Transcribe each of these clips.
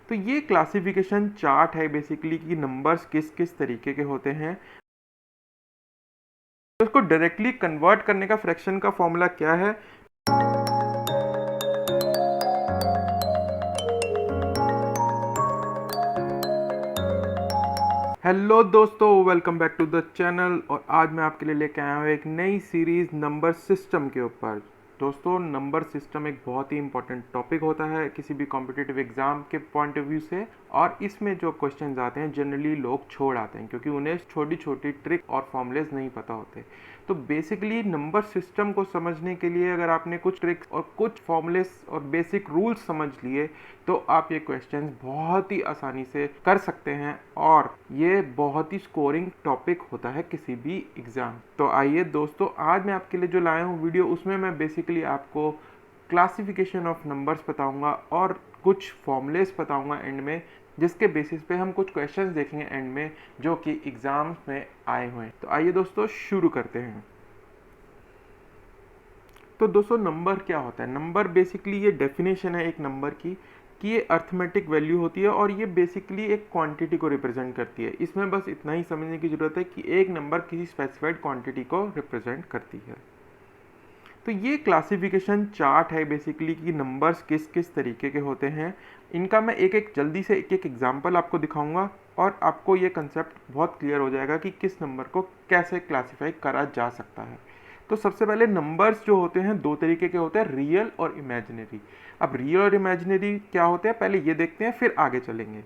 तो ये classification chart है बेसिकली कि नंबर्स किस किस तरीके के होते हैं। तो इसको डायरेक्टली कन्वर्ट करने का फ्रैक्शन का फॉर्मूला क्या है। हेलो दोस्तों, welcome back to the channel. और आज मैं आपके लिए लेके आया हूँ एक नई सीरीज नंबर सिस्टम के ऊपर। दोस्तों, नंबर सिस्टम एक बहुत ही इंपॉर्टेंट टॉपिक होता है किसी भी कॉम्पिटिटिव एग्जाम के पॉइंट ऑफ व्यू से। और इसमें जो क्वेश्चंस आते हैं जनरली लोग छोड़ आते हैं क्योंकि उन्हें छोटी छोटी ट्रिक और फॉर्मूलेज नहीं पता होते। तो बेसिकली नंबर सिस्टम को समझने के लिए अगर आपने कुछ ट्रिक्स और कुछ फॉर्मूलेज और बेसिक रूल्स समझ लिए तो आप ये क्वेश्चंस बहुत ही आसानी से कर सकते हैं और ये बहुत ही स्कोरिंग टॉपिक होता है किसी भी एग्जाम। तो आइए दोस्तों, आज मैं आपके लिए जो लाया हूँ वीडियो, उसमें मैं बेसिकली आपको क्लासिफिकेशन ऑफ नंबर्स बताऊंगा और कुछ फॉर्मूलेस बताऊंगा एंड में, जिसके बेसिस पे हम कुछ क्वेश्चंस देखेंगे एंड में जो कि एग्जाम्स में आए हुए हैं। तो आइए दोस्तों शुरू करते हैं। तो दोस्तों, नंबर क्या होता है? नंबर बेसिकली ये डेफिनेशन है एक नंबर की कि ये अर्थमेटिक वैल्यू होती है और ये बेसिकली एक क्वांटिटी को रिप्रेजेंट करती है। इसमें बस इतना ही समझने की ज़रूरत है कि एक नंबर किसी स्पेसिफाइड क्वांटिटी को रिप्रेजेंट करती है। तो ये क्लासिफिकेशन चार्ट है बेसिकली कि नंबर्स किस किस तरीके के होते हैं। इनका मैं एक एक जल्दी से एक एक एग्जांपल आपको दिखाऊंगा और आपको ये कंसेप्ट बहुत क्लियर हो जाएगा कि किस नंबर को कैसे क्लासिफाई करा जा सकता है। तो सबसे पहले नंबर्स जो होते हैं दो तरीके के होते हैं, रियल और इमेजिनरी। अब रियल और इमेजिनरी क्या होते हैं पहले ये देखते हैं, फिर आगे चलेंगे।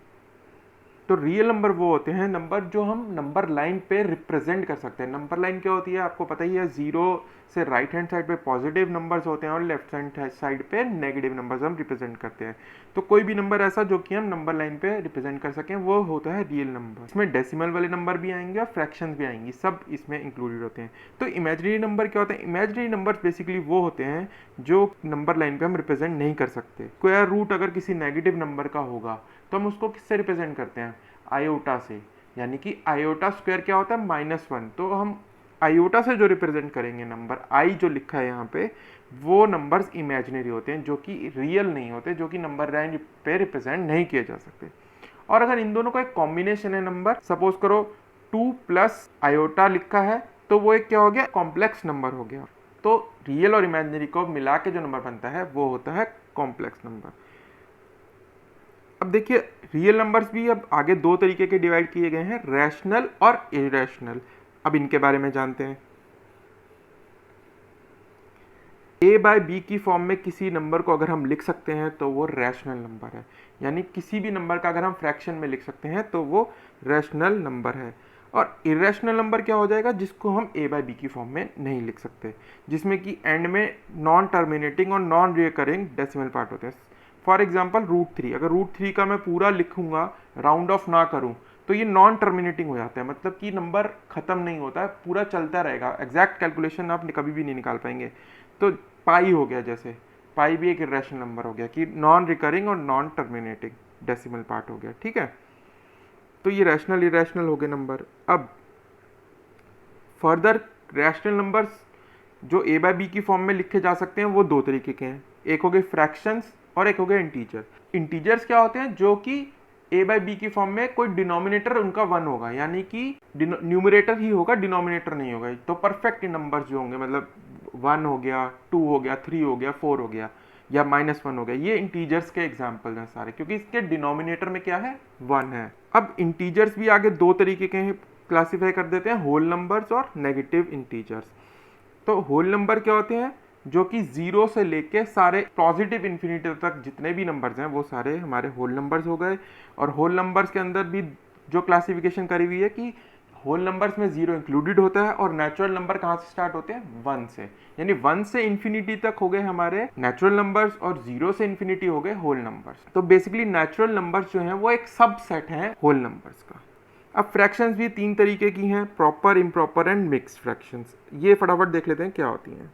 तो रियल नंबर वो होते हैं नंबर जो हम नंबर लाइन पे रिप्रेजेंट कर सकते हैं। नंबर लाइन क्या होती है आपको पता ही है, जीरो से राइट हैंड साइड पे पॉजिटिव नंबर्स होते हैं और लेफ्ट हैंड साइड पे नेगेटिव नंबर्स हम रिप्रेजेंट करते हैं। तो कोई भी नंबर ऐसा जो कि हम नंबर लाइन पे रिप्रेजेंट कर सकें वो होता है रियल नंबर। इसमें डेसिमल वाले नंबर भी आएंगे और फ्रैक्शंस भी आएंगी, सब इसमें इंक्लूडेड होते हैं। तो इमेजिनरी नंबर क्या होते हैं? इमेजिनरी नंबर्स बेसिकली वो होते हैं जो नंबर लाइन पे हम रिप्रेजेंट नहीं कर सकते। स्क्वायर रूट अगर किसी नेगेटिव नंबर का होगा तो हम उसको किससे रिप्रेजेंट करते हैं? आयोटा से। यानी कि आयोटा स्क्वायर क्या होता है? -1। तो हम आयोटा से जो रिप्रेजेंट करेंगे नंबर आई जो लिखा है यहाँ पे, वो नंबर्स इमेजिनरी होते हैं जो कि रियल नहीं होते, जो कि नंबर लाइन पे रिप्रेजेंट नहीं किए जा सकते। और अगर इन दोनों का एक कॉम्बिनेशन है नंबर, सपोज करो 2 प्लस आयोटा लिखा है, तो वो एक क्या हो गया? कॉम्प्लेक्स नंबर हो गया। तो रियल और इमेजिनरी को मिला के जो नंबर बनता है वो होता है कॉम्प्लेक्स नंबर। अब देखिए, रियल नंबर्स भी अब आगे दो तरीके के डिवाइड किए गए हैं, रैशनल और इरेशनल। अब इनके बारे में जानते हैं। a बाय बी की फॉर्म में किसी नंबर को अगर हम लिख सकते हैं तो वो रैशनल नंबर है। यानी किसी भी नंबर का अगर हम फ्रैक्शन में लिख सकते हैं तो वो रैशनल नंबर है। और इरेशनल नंबर क्या हो जाएगा? जिसको हम a बाय बी की फॉर्म में नहीं लिख सकते, जिसमें कि एंड में नॉन टर्मिनेटिंग और नॉन रिकरिंग डेसिमल पार्ट होते हैं। फॉर एग्जाम्पल √3, अगर √3 का मैं पूरा लिखूंगा, राउंड ऑफ ना करूं, तो ये नॉन टर्मिनेटिंग हो जाता है, मतलब कि नंबर खत्म नहीं होता है, पूरा चलता रहेगा। एग्जैक्ट कैलकुलेशन आप कभी भी नहीं निकाल पाएंगे। तो पाई हो गया, जैसे पाई भी एक इरेशनल नंबर हो गया कि नॉन रिकरिंग और नॉन टर्मिनेटिंग डेसिमल पार्ट हो गया। ठीक है, तो ये रैशनल इरेशनल हो गए नंबर। अब फर्दर रैशनल नंबर्स जो a बाय बी की फॉर्म में लिखे जा सकते हैं वो दो तरीके के हैं, एक हो गए फ्रैक्शंस और एक हो गए इंटीजर। इंटीजर्स क्या होते हैं? जो कि a बाय बी की फॉर्म में कोई डिनोमिनेटर उनका 1 होगा, यानी कि न्यूमरेटर ही होगा, डिनोमिनेटर नहीं होगा। तो परफेक्ट नंबर्स जो होंगे, मतलब 1 हो गया, 2 हो गया, 3 हो गया, 4 हो गया या -1 हो गया, ये इंटीजर्स के एग्जाम्पल हैं सारे, क्योंकि इसके डिनोमिनेटर में क्या है? 1 है। अब इंटीजर्स भी आगे दो तरीके के हैं, क्लासीफाई कर देते हैं, होल नंबर्स और नेगेटिव इंटीजर्स। तो होल नंबर क्या होते हैं? जो कि 0 से लेके सारे पॉजिटिव इन्फिनिटी तक जितने भी नंबर्स हैं वो सारे हमारे होल नंबर्स हो गए। और होल नंबर्स के अंदर भी जो क्लासिफिकेशन करी हुई है कि होल नंबर्स में 0 इंक्लूडेड होता है। और नेचुरल नंबर कहाँ से स्टार्ट होते हैं? 1 से। यानी 1 से इन्फिनिटी तक हो गए हमारे नेचुरल नंबर्स और 0 से इन्फिनिटी हो गए होल नंबर्स। तो बेसिकली नेचुरल नंबर्स जो हैं वो एक सबसेट है होल नंबर्स का। अब फ्रैक्शंस भी तीन तरीके की हैं, proper, improper and mixed fractions. ये फटाफट देख लेते हैं क्या होती हैं।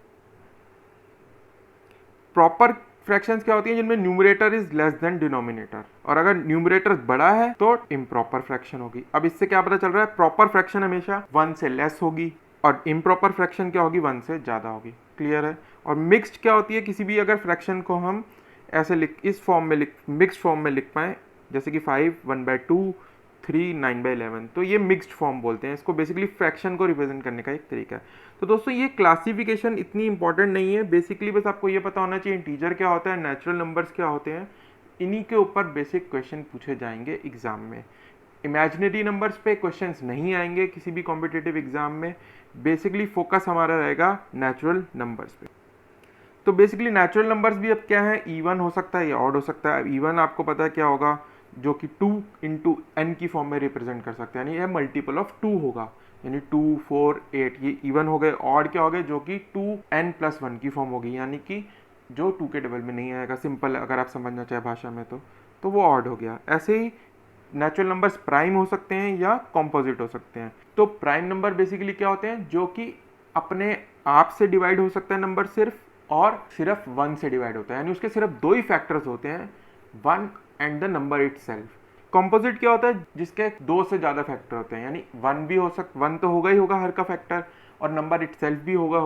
प्रॉपर फ्रैक्शंस क्या होती हैं? जिनमें numerator is less than denominator, और अगर न्यूमरेटर बड़ा है तो इम्प्रॉपर फ्रैक्शन होगी। अब इससे क्या पता चल रहा है? प्रॉपर फ्रैक्शन हमेशा 1 से लेस होगी और इम्प्रॉपर फ्रैक्शन क्या होगी? 1 से ज़्यादा होगी। क्लियर है? और मिक्स्ड क्या होती है? किसी भी अगर फ्रैक्शन को हम ऐसे इस फॉर्म में मिक्स्ड फॉर्म में लिख पाएँ, जैसे कि 5 1/2, 3 9/11। तो ये मिक्स्ड फॉर्म बोलते हैं इसको, बेसिकली फ्रैक्शन को रिप्रेजेंट करने का एक तरीका है। तो दोस्तों ये क्लासिफिकेशन इतनी इंपॉर्टेंट नहीं है, बेसिकली बस आपको ये पता होना चाहिए इंटीजर क्या होता है, नेचुरल नंबर्स क्या होते हैं, इन्हीं के ऊपर बेसिक क्वेश्चन पूछे जाएंगे एग्जाम में। इमेजिनरी नंबर्स पे क्वेश्चंस नहीं आएंगे किसी भी कॉम्पिटिटिव एग्जाम में, बेसिकली फोकस हमारा रहेगा नेचुरल नंबर्स पे। तो बेसिकली नेचुरल नंबर्स भी अब क्या है, इवन हो सकता है या ऑड हो सकता है। अब इवन आपको पता है क्या होगा, जो कि 2 इंटू एन की फॉर्म में रिप्रेजेंट कर सकते हैं, यानी यह मल्टीपल ऑफ 2 होगा, यानी 2 4 8 ये इवन हो गए। ऑड क्या हो गए, जो कि 2n+1 की फॉर्म होगी, यानी कि जो 2 के टेबल में नहीं आएगा, सिंपल अगर आप समझना चाहे भाषा में तो वो ऑड हो गया। ऐसे ही नेचुरल नंबर्स प्राइम हो सकते हैं या कॉम्पोजिट हो सकते हैं। तो प्राइम नंबर बेसिकली क्या होते हैं, जो कि अपने आप से डिवाइड हो सकता है नंबर सिर्फ, और सिर्फ 1 से डिवाइड होता है, यानी उसके सिर्फ 2 ही फैक्टर्स होते हैं, 1 and the number itself. Composite क्या होता है, जिसके 2 से ज़्यादा फैक्टर होते हैं, यानी 1 भी हो 1 तो होगा ही होगा हर का फैक्टर, और नंबर इटसेल्फ भी होगा,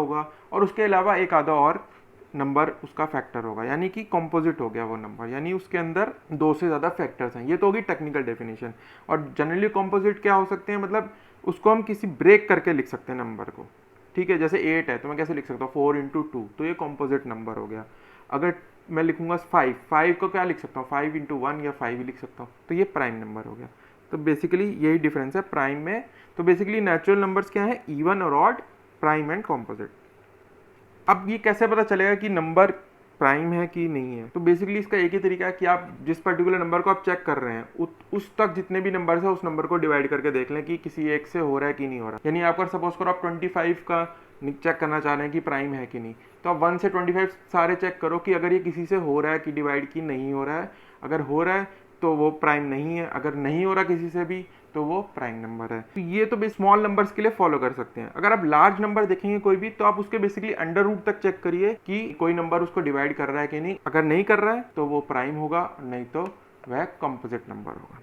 और उसके अलावा एक आधा और नंबर उसका फैक्टर होगा, यानी कि कॉम्पोजिट हो गया वो नंबर, यानी उसके अंदर 2 से ज़्यादा फैक्टर्स हैं। ये तो होगी टेक्निकल डेफिनेशन। और जनरली कॉम्पोजिट क्या हो सकते हैं, मतलब उसको हम किसी ब्रेक करके लिख सकते हैं नंबर को, ठीक है। जैसे 8 है तो मैं कैसे लिख सकता हूँ, 4 × 2, तो ये कॉम्पोजिट नंबर हो गया। अगर मैं लिखूंगा 5 को क्या लिख सकता हूँ, 5 × 1 या 5 ही लिख सकता हूँ, तो ये प्राइम नंबर हो गया। तो बेसिकली यही डिफरेंस है प्राइम में। तो बेसिकली नेचुरल नंबर्स क्या है, इवन और ऑड, प्राइम एंड कॉम्पोजिट। अब ये कैसे पता चलेगा कि नंबर प्राइम है कि नहीं है, तो बेसिकली इसका एक ही तरीका है कि आप जिस पर्टिकुलर नंबर को आप चेक कर रहे हैं उस तक जितने भी नंबर्स है उस नंबर को डिवाइड करके देख लें कि किसी एक से हो रहा है कि नहीं हो रहा। यानी आप अगर सपोज करो आप 25 का चेक करना चाह रहे हैं कि प्राइम है कि नहीं, तो आप 1 से 25 सारे चेक करो कि अगर ये किसी से हो रहा है कि डिवाइड की नहीं हो रहा है। अगर हो रहा है तो वो प्राइम नहीं है, अगर नहीं हो रहा किसी से भी तो वो प्राइम नंबर है। तो ये तो भी स्मॉल नंबर्स के लिए फॉलो कर सकते हैं। अगर आप लार्ज नंबर देखेंगे कोई भी, तो आप उसके बेसिकली अंडर रूट तक चेक करिए कि कोई नंबर उसको डिवाइड कर रहा है कि नहीं। अगर नहीं कर रहा है तो वो प्राइम होगा, नहीं तो वह कंपोजिट नंबर होगा।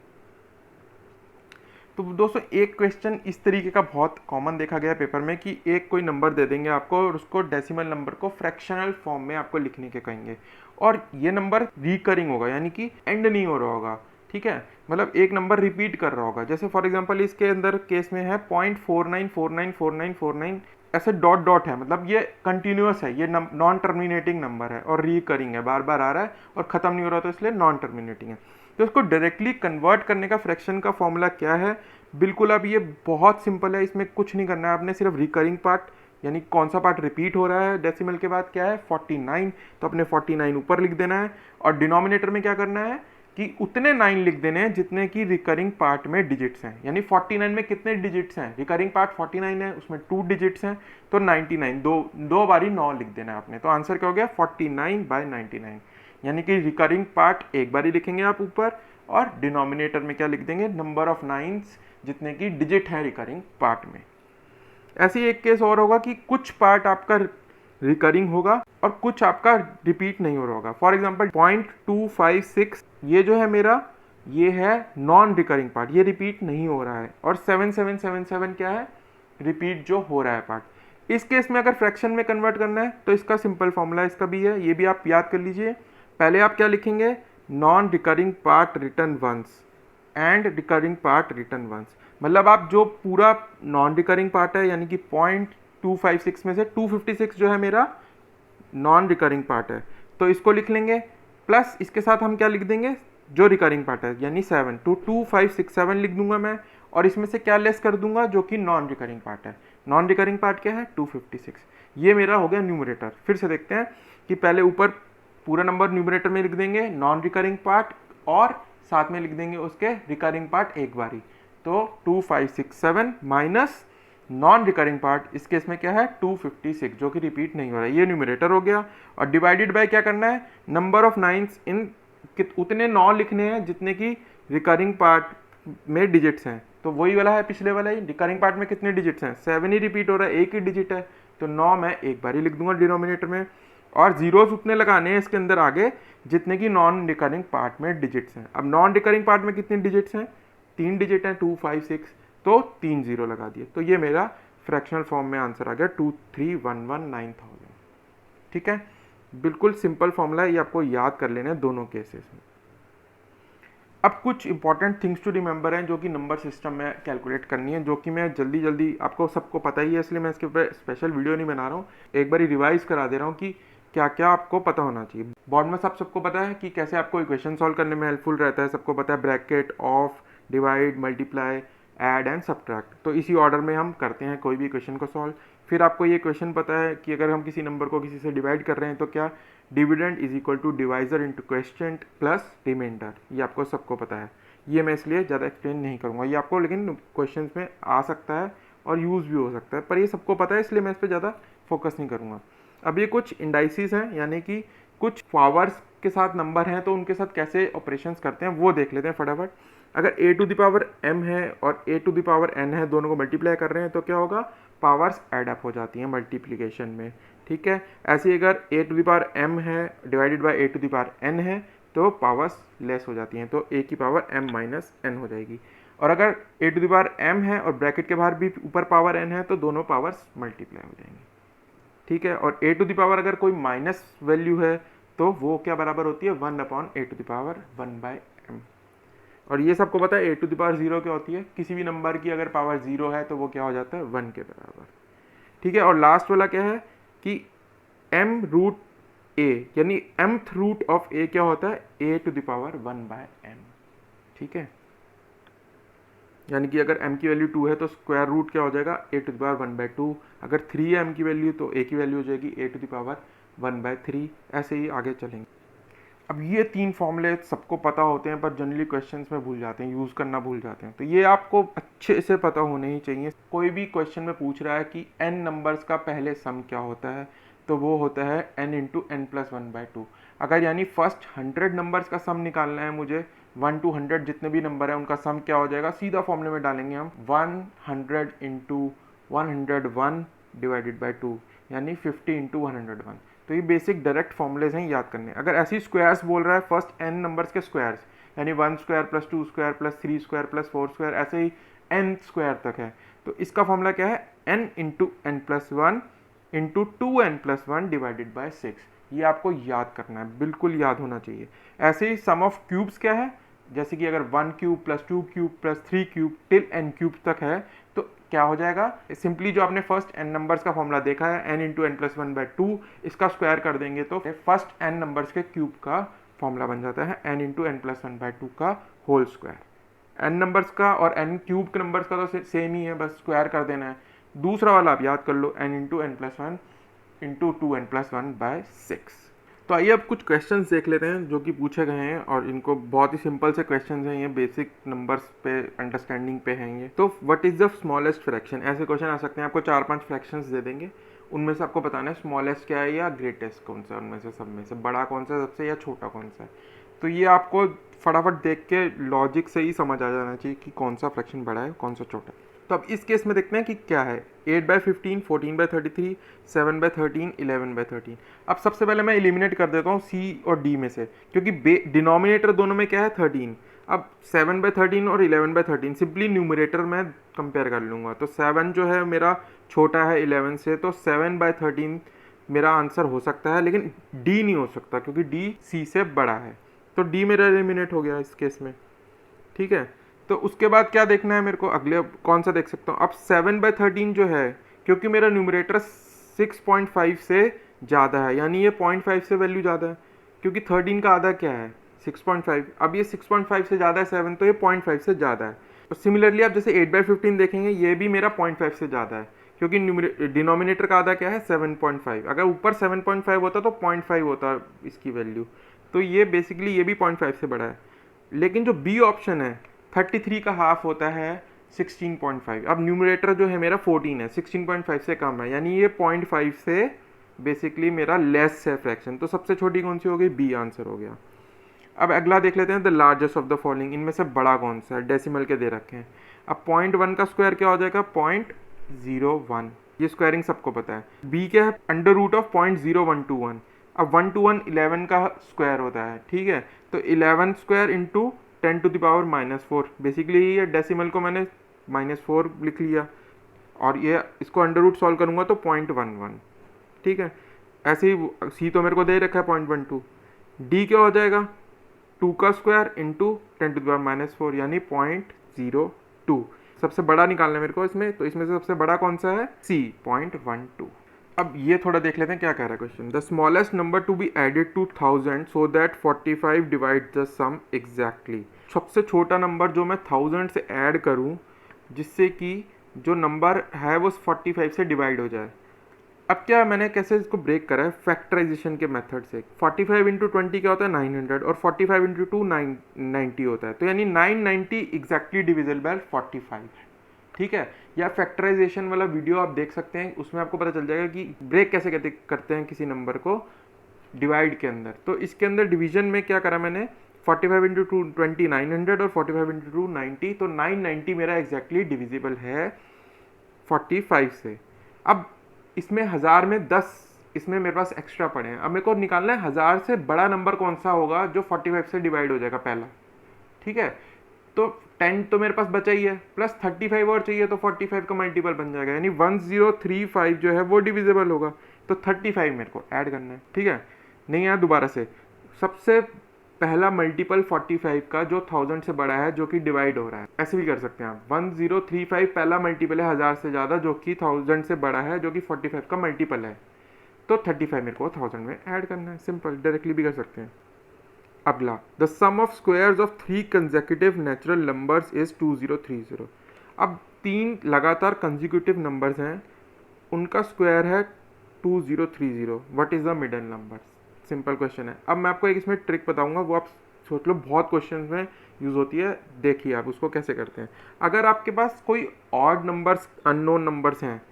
तो दोस्तों एक क्वेश्चन इस तरीके का बहुत कॉमन देखा गया पेपर में कि एक कोई नंबर दे देंगे आपको और उसको डेसिमल नंबर को फ्रैक्शनल फॉर्म में आपको लिखने के कहेंगे, और ये नंबर रिकरिंग होगा, यानी कि एंड नहीं हो रहा होगा, ठीक है। मतलब एक नंबर रिपीट कर रहा होगा। जैसे फॉर एग्जांपल इसके अंदर केस में है 0.49494949, ऐसे डॉट डॉट है, मतलब ये कंटिन्यूअस है, ये नॉन टर्मिनेटिंग नंबर है और रिकरिंग है, बार बार आ रहा है और खत्म नहीं हो रहा, तो इसलिए नॉन टर्मिनेटिंग है। तो इसको डायरेक्टली कन्वर्ट करने का फ्रैक्शन का फॉर्मूला क्या है, बिल्कुल अब ये बहुत सिंपल है, इसमें कुछ नहीं करना है आपने, सिर्फ रिकरिंग पार्ट यानी कौन सा पार्ट रिपीट हो रहा है डेसिमल के बाद क्या है 49, तो अपने 49 ऊपर लिख देना है, और डिनोमिनेटर में क्या करना है कि उतने 9 लिख देने हैं जितने की रिकरिंग पार्ट में डिजिट्स हैं। यानी 49 में कितने डिजिट्स हैं, रिकरिंग पार्ट 49 है उसमें 2 डिजिट्स हैं, तो 99 दो बारी 9 लिख देना है आपने। तो आंसर क्या हो गया 49/99, यानी कि रिकरिंग पार्ट एक बारी लिखेंगे आप ऊपर, और डिनोमिनेटर में क्या लिख देंगे, नंबर ऑफ 9 जितने की डिजिट है रिकरिंग पार्ट में। ऐसे ही एक केस और होगा कि कुछ पार्ट आपका रिकरिंग होगा और कुछ आपका रिपीट नहीं हो रहा होगा। फॉर एग्जांपल 0.256 ये जो है मेरा, ये है नॉन रिकरिंग पार्ट, ये रिपीट नहीं हो रहा है, और 7777 क्या है, रिपीट जो हो रहा है पार्ट। इस केस में अगर फ्रैक्शन में कन्वर्ट करना है तो इसका सिंपल फॉर्मूला इसका भी है, ये भी आप याद कर लीजिए। पहले आप क्या लिखेंगे, non recurring part return once and recurring part return once. मतलब आप जो पूरा नॉन रिकरिंग पार्ट है, यानी कि 0.256 में से 256 जो है मेरा नॉन रिकरिंग पार्ट है, तो इसको लिख लेंगे, प्लस इसके साथ हम क्या लिख देंगे, जो रिकरिंग पार्ट है यानी 7, तो 2567 लिख दूंगा मैं, और इसमें से क्या लेस कर दूंगा जो कि नॉन रिकरिंग पार्ट है। नॉन रिकरिंग पार्ट क्या है 256, ये मेरा हो गया न्यूमरेटर। फिर से देखते हैं कि पहले ऊपर पूरा नंबर न्यूमरेटर में लिख देंगे नॉन रिकरिंग पार्ट, और साथ में लिख देंगे उसके रिकरिंग पार्ट एक बारी, तो 2567 माइनस नॉन रिकरिंग पार्ट, इस केस में क्या है 256 जो कि रिपीट नहीं हो रहा है, ये न्यूमरेटर हो गया। और डिवाइडेड बाय क्या करना है, नंबर ऑफ 9 इन उतने 9 लिखने हैं जितने की रिकरिंग पार्ट में डिजिट्स हैं, तो वही वाला है पिछले वाला ही, रिकरिंग पार्ट में कितने डिजिट्स हैं 7 ही रिपीट हो रहा है, एक ही डिजिट है, तो 9 मैं एक बार ही लिख दूंगा डिनोमिनेटर में, और जीरोस उतने लगाने हैं इसके अंदर आगे जितने की नॉन रिकरिंग पार्ट में डिजिट्स हैं। अब नॉन रिकरिंग पार्ट में कितने डिजिट्स हैं, 3 डिजिट हैं 256, तो 3 जीरो लगा दिए, तो ये मेरा फ्रैक्शनल फॉर्म में आंसर आ गया 23119000। ठीक है, बिल्कुल सिंपल फॉर्मूला है, ये आपको याद कर लेना है दोनों केसेस में। अब कुछ इंपॉर्टेंट थिंग्स टू रिमेंबर हैं जो कि नंबर सिस्टम में कैलकुलेट करनी है, जो कि मैं जल्दी जल्दी, आपको सबको पता ही है इसलिए मैं इसके ऊपर स्पेशल वीडियो नहीं बना रहा हूँ, एक बार रिवाइज करा दे रहा हूँ कि क्या क्या आपको पता होना चाहिए। बोर्ड में सबको पता है कि कैसे आपको इक्वेशन सॉल्व करने में हेल्पफुल रहता है, सबको पता है bracket, of, divide, multiply, add and subtract. तो इसी ऑर्डर में हम करते हैं कोई भी इक्वेशन को सॉल्व। फिर आपको ये क्वेश्चन पता है कि अगर हम किसी नंबर को किसी से डिवाइड कर रहे हैं तो क्या dividend is equal to divisor into question plus reminder, ये आपको सबको पता है। ये मैं इसलिए ज़्यादा एक्सप्लेन नहीं करूँगा, ये आपको लेकिन क्वेश्चंस में आ सकता है और यूज़ भी हो सकता है, पर ये सबको पता है इसलिए मैं इस पर ज़्यादा फोकस नहीं करूँगा। अब ये कुछ इंडाइसिस हैं, यानी कि कुछ पावर्स के साथ नंबर हैं तो उनके साथ कैसे ऑपरेशंस करते हैं वो देख लेते हैं फटाफट। अगर a to the power m है और a to the power n है, दोनों को मल्टीप्लाई कर रहे हैं तो क्या होगा, पावर्स ऐड अप हो जाती हैं मल्टीप्लिकेशन में। ठीक है, ऐसे ही अगर a to the power m है divided by a to the power n है तो पावर्स लेस हो जाती हैं, तो a की पावर m माइनस n हो जाएगी। और अगर a to the power m है और ब्रैकेट के बाहर भी ऊपर पावर n है तो दोनों पावर्स मल्टीप्लाई हो जाएंगी। ठीक है, और a टू द पावर अगर कोई माइनस वैल्यू है तो वो क्या बराबर होती है, 1 upon a to the power 1 by m। और ये सबको पता है a टू द पावर 0 क्या होती है, किसी भी नंबर की अगर पावर 0 है तो वो क्या हो जाता है, 1 के बराबर। ठीक है, और लास्ट वाला क्या है कि m रूट a, यानी mth रूट ऑफ a क्या होता है, a to the power 1 by m। ठीक है, यानी कि अगर m की वैल्यू 2 है तो स्क्वायर रूट क्या हो जाएगा, a to the power 1 by 2। अगर 3 है m की वैल्यू तो a की वैल्यू हो जाएगी a to the power 1 by 3। ऐसे ही आगे चलेंगे। अब ये 3 फॉर्मूले सबको पता होते हैं पर जनरली क्वेश्चंस में भूल जाते हैं, यूज़ करना भूल जाते हैं, तो ये आपको अच्छे से पता होने ही चाहिए। कोई भी क्वेश्चन में पूछ रहा है कि n नंबर्स का पहले सम क्या होता है, तो वो होता है n into n plus 1 by 2। अगर यानी फर्स्ट 100 नंबर्स का सम निकालना है मुझे, 1 to 100 जितने भी नंबर है उनका सम क्या हो जाएगा, सीधा फॉर्मूले में डालेंगे हम 100 इंटू 101 डिवाइडेड बाई 2, यानी 50 इंटू 101। तो ये बेसिक डायरेक्ट फॉर्मूलेज हैं, याद करने। अगर ऐसी स्क्वायर्स बोल रहा है फर्स्ट n नंबर्स के स्क्वायर्स, यानी 1 square plus 2 square plus 3 square plus 4 square, ऐसे ही n स्क्वायर तक है, तो इसका फॉर्मूला क्या है, n into n plus 1 into 2n plus 1 divided by 6। ये आपको याद करना है, बिल्कुल याद होना चाहिए। ऐसे ही सम ऑफ क्यूब्स क्या है, जैसे कि अगर 1 cube plus 2 cube plus 3 cube till n cube तक है तो क्या हो जाएगा, सिंपली जो आपने फर्स्ट n नंबर्स का फॉर्मूला देखा है n into n plus 1 by 2, इसका स्क्वायर कर देंगे तो फर्स्ट n नंबर्स के क्यूब का फॉर्मूला बन जाता है n into n plus 1 by 2 का होल स्क्वायर। n नंबर्स का और n क्यूब के नंबर्स का तो सेम ही है, बस स्क्वायर कर देना है। दूसरा वाला आप याद कर लो, n into n plus 1 into 2n plus 1 by 6। तो आइए अब कुछ क्वेश्चंस देख लेते हैं जो कि पूछे गए हैं, और इनको बहुत ही सिंपल से क्वेश्चंस हैं, ये बेसिक नंबर्स पे अंडरस्टैंडिंग पे हैं ये। तो what is the smallest fraction, ऐसे क्वेश्चन आ सकते हैं। आपको 4-5 फ्रैक्शंस दे देंगे, उनमें से आपको बताना है स्मॉलेस्ट क्या है या ग्रेटेस्ट कौन सा है, उनमें से सब में से बड़ा कौन सा है सबसे, या छोटा कौन सा है। तो ये आपको फटाफट देख के लॉजिक से ही समझ आ जाना चाहिए कि कौन सा फ्रैक्शन बड़ा है कौन सा छोटा है। तो अब इस केस में देखते हैं कि क्या है, 8/15, 14/33, 7/13, 11/13। अब सबसे पहले मैं एलिमिनेट कर देता हूँ C और D में से, क्योंकि डिनोमिनेटर दोनों में क्या है, 13। अब 7/13 और 11/13 सिंपली न्यूमरेटर में कंपेयर कर लूँगा, तो 7 जो है मेरा छोटा है 11 से, तो 7/13 मेरा आंसर हो सकता है, लेकिन D नहीं हो सकता क्योंकि D C से बड़ा है, तो D मेरा एलिमिनेट हो गया इस केस में। ठीक है, तो उसके बाद क्या देखना है मेरे को, अगले कौन सा देख सकता हूँ। अब 7/13 जो है, क्योंकि मेरा न्यूमरेटर 6.5 से ज़्यादा है, यानी ये 0.5 से वैल्यू ज़्यादा है, क्योंकि 13 का आधा क्या है 6.5। अब ये 6.5 से ज़्यादा है 7, तो ये 0.5 से ज़्यादा है। और सिमिलरली आप जैसे 8/15 देखेंगे, ये भी मेरा 0.5 से ज़्यादा है, क्योंकि डिनोमिनेटर का आधा क्या है 7.5। अगर ऊपर 7.5 होता तो 0.5 होता इसकी वैल्यू, तो ये बेसिकली ये भी 0.5 से बड़ा है। लेकिन जो बी ऑप्शन है 33 का हाफ होता है 16.5। अब न्यूमरेटर जो है मेरा 14 है, 16.5 से कम है, यानी ये 0.5 से बेसिकली मेरा लेस है फ्रैक्शन, तो सबसे छोटी कौन सी हो गई, बी आंसर हो गया। अब अगला देख लेते हैं, the largest of the following, इनमें से बड़ा कौन सा है, डेसिमल के दे रखे हैं। अब 0.1 का स्क्वायर क्या हो जाएगा, 0.01, ये स्क्वायरिंग सबको पता है। बी क्या है, अंडर रूट ऑफ 0.0121। अब 1 to 1 11 का स्क्वायर होता है, ठीक है, तो 11 square into 10 to the power -4, basically ये डेसिमल को मैंने -4 लिख लिया, और ये इसको अंडर रूट सॉल्व करूँगा तो 0.11। ठीक है, ऐसे ही सी तो मेरे को दे रखा है 0.12। डी क्या हो जाएगा, 2 का स्क्वायर इंटू 10⁻⁴ यानी 0.02। सबसे बड़ा निकालना है मेरे को इसमें, तो इसमें से सबसे बड़ा कौन सा है? C, 0.12। अब ये थोड़ा देख लेते हैं क्या कह रहा है question. The smallest number to be added to 1000 so that 45 divide the sum exactly. सबसे छोटा नंबर जो मैं 1000 से ऐड करूं जिससे कि जो नंबर है वो 45 से डिवाइड हो जाए। अब क्या मैंने कैसे इसको ब्रेक करा है? फैक्टराइजेशन के मेथड से। 45 इंटू 20 क्या होता है? 900, और 45 इंटू 2 990 होता है, तो यानी 990 एग्जैक्टली डिविजिबल बाय 45। ठीक है, या फैक्टराइजेशन वाला वीडियो आप देख सकते हैं, उसमें आपको पता चल जाएगा कि ब्रेक कैसे करते हैं किसी नंबर को डिवाइड के अंदर। तो इसके अंदर डिवीजन में क्या करा मैंने? 45 इंटू 2 20 900 और 45 इंटू 2 90, तो 990 मेरा एग्जैक्टली डिविजिबल है 45 से। अब इसमें 1000 में 10 इसमें मेरे पास एक्स्ट्रा पड़े हैं। अब मेरे को निकालना है 1000 से बड़ा नंबर कौन सा होगा जो 45 से डिवाइड हो जाएगा पहला। ठीक है, तो 10 तो मेरे पास बचा ही है, प्लस 35 और चाहिए, तो 45 का मल्टीपल बन जाएगा, यानी 1035 जो है वो डिविजिबल होगा, तो 35 मेरे को ऐड करना है। ठीक है, नहीं आया दोबारा से। सबसे पहला मल्टीपल 45 का जो 1000 से बड़ा है जो कि डिवाइड हो रहा है, ऐसे भी कर सकते हैं आप। 1035 पहला मल्टीपल है 1000 से ज़्यादा जो कि 1000 से बड़ा है जो कि 45 का मल्टीपल है, तो 35 मेरे को 1000 में ऐड करना है। सिंपल, डायरेक्टली भी कर सकते हैं। अगला, the sum of squares of 3 consecutive natural numbers is 2030। अब 3 लगातार कंसेक्यूटिव नंबर्स हैं, उनका स्क्वायर है 2030। What is the middle number? Simple question है। अब मैं आपको एक इसमें ट्रिक बताऊंगा, वो आप सोच लो, बहुत क्वेश्चन में यूज़ होती है। देखिए आप उसको कैसे करते हैं। अगर आपके पास कोई ऑड नंबर्स, अननोन नंबर्स हैं,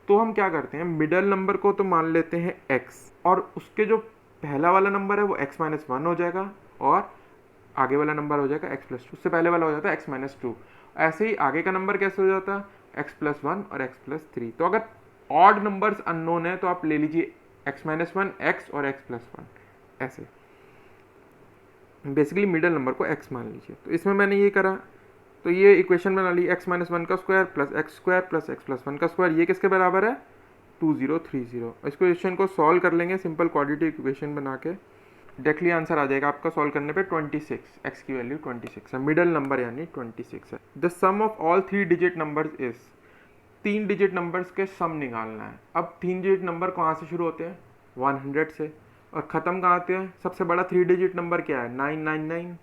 तो हम क्या करते हैं, मिडल नंबर को तो मान लेते हैं x, और उसके जो पहला वाला नंबर है वो x-1 हो जाएगा, और आगे वाला नंबर हो जाएगा x+2। उससे पहले वाला हो जाता है x-2। ऐसे ही आगे का नंबर कैसे हो जाता है? x+1 और x+3। तो अगर ऑड नंबर्स अननोन है तो आप ले लीजिए x-1, x और x+1, ऐसे बेसिकली मिडल नंबर को x मान लीजिए। तो इसमें मैंने ये करा, तो ये इक्वेशन बना ली, x-1 का square plus x square plus x+1 का स्क्वायर, ये किसके बराबर है? 2030। इस क्वेश्चन को सॉल्व कर लेंगे सिंपल क्वाड्रेटिक इक्वेशन बना के, डायरेक्टली आंसर आ जाएगा आपका सॉल्व करने पे 26। x की वैल्यू 26 है, मिडल नंबर यानी 26 है। The sum of all 3 digit numbers is, 3 digit numbers के सम निकालना है। अब 3 डिजिट नंबर कहाँ से शुरू होते हैं? 100 से, और ख़त्म कहाँ आते हैं? सबसे बड़ा 3 डिजिट नंबर क्या है? 999,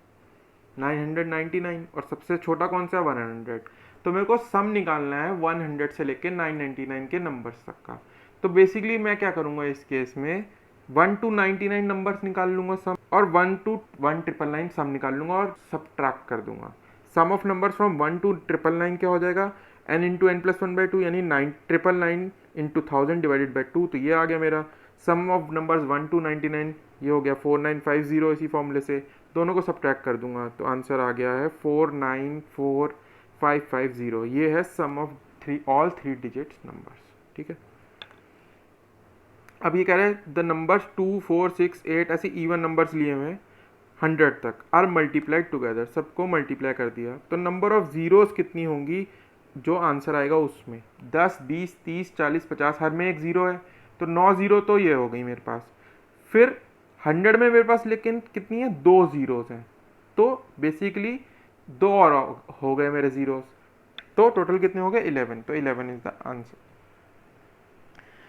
999, और सबसे छोटा कौन सा है? 100। तो मेरे को सम निकालना है 100 से लेके 999 के नंबर्स तक का। तो बेसिकली मैं क्या करूँगा इस केस में, 1 to 99 नंबर्स निकाल लूँगा सम, और 1 to 1999 सम निकाल लूँगा और सब्ट्रैक्ट कर दूंगा। सम ऑफ नंबर्स फ्रॉम 1 to 999 क्या हो जाएगा? n इंटू n+1/2 यानी 999 इंटू 1000 डिवाइडेड बाई 2, तो ये आ गया मेरा सम ऑफ नंबर्स 1 to 99, ये हो गया 4950। इसी फॉर्मूले से दोनों को सब्ट्रैक्ट कर दूंगा तो आंसर आ गया है 494550। ये है सम ऑफ ऑल 3 डिजिट्स नंबर्स। ठीक है, अब ये कह रहे हैं द नंबर्स 2, 4, 6, 8 ऐसे इवन नंबर्स लिए हुए हैं 100 तक आर मल्टीप्लाइड टुगेदर, सबको मल्टीप्लाई कर दिया, तो नंबर ऑफ जीरोस कितनी होंगी जो आंसर आएगा उसमें? 10, 20, 30, 40, 50, हर में एक ज़ीरो है, तो 9 ज़ीरो तो ये हो गई मेरे पास। फिर 100 में मेरे पास लेकिन कितनी है? 2 ज़ीरोस हैं, तो बेसिकली 2 और हो गए मेरे ज़ीरोस, तो टोटल कितने हो गए? 11। तो 11 इज़ द आंसर।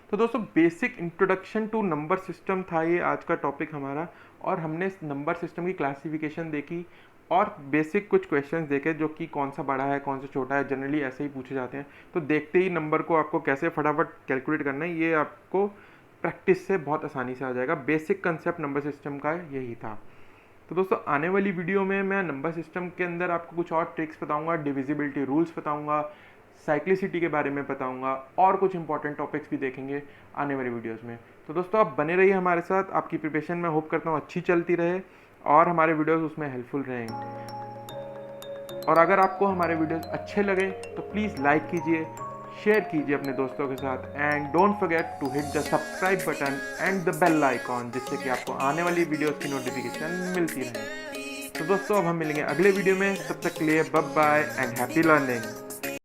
तो दोस्तों basic introduction to number system था ये आज का टॉपिक हमारा, और हमने नंबर सिस्टम की क्लासिफिकेशन देखी और बेसिक कुछ क्वेश्चंस देखे जो कि कौन सा बड़ा है कौन सा छोटा है, जनरली ऐसे ही पूछे जाते हैं। तो देखते ही नंबर को आपको कैसे फटाफट कैलकुलेट करना है ये आपको प्रैक्टिस से बहुत आसानी से आ जाएगा। बेसिक कंसेप्ट नंबर सिस्टम का यही था। तो दोस्तों आने वाली वीडियो में मैं नंबर सिस्टम के अंदर आपको कुछ और ट्रिक्स बताऊँगा, डिविजिबिलिटी रूल्स बताऊँगा, साइक्लिसिटी के बारे में बताऊंगा, और कुछ इंपॉर्टेंट टॉपिक्स भी देखेंगे आने वाली वीडियोस में। तो दोस्तों आप बने रहिए हमारे साथ, आपकी प्रिपरेशन मैं होप करता हूँ अच्छी चलती रहे और हमारे वीडियोस उसमें हेल्पफुल रहेंगे। और अगर आपको हमारे वीडियोस अच्छे लगे तो प्लीज़ लाइक कीजिए, शेयर कीजिए अपने दोस्तों के साथ, and don't forget to hit the subscribe button and the bell icon, जिससे कि आपको आने वाली वीडियोस की नोटिफिकेशन मिलती रहे। तो दोस्तों अब हम मिलेंगे अगले वीडियो में, तब तक के लिए bye bye and happy learning.